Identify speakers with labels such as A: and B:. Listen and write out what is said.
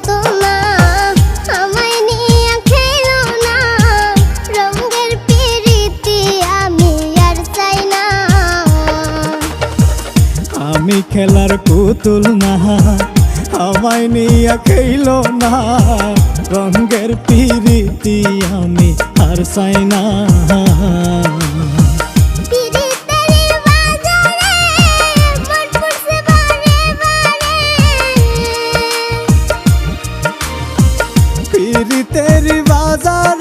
A: হতো না, আমায় নিয়ে খেলো না, রঙের পিরিতি আমি আর চাই না।
B: আমি খেলার পুতুল না, আমায় নিয়ে খেলো না, রঙের পিরিতি আমি আর চাই না।
A: পিরিতের বাজারে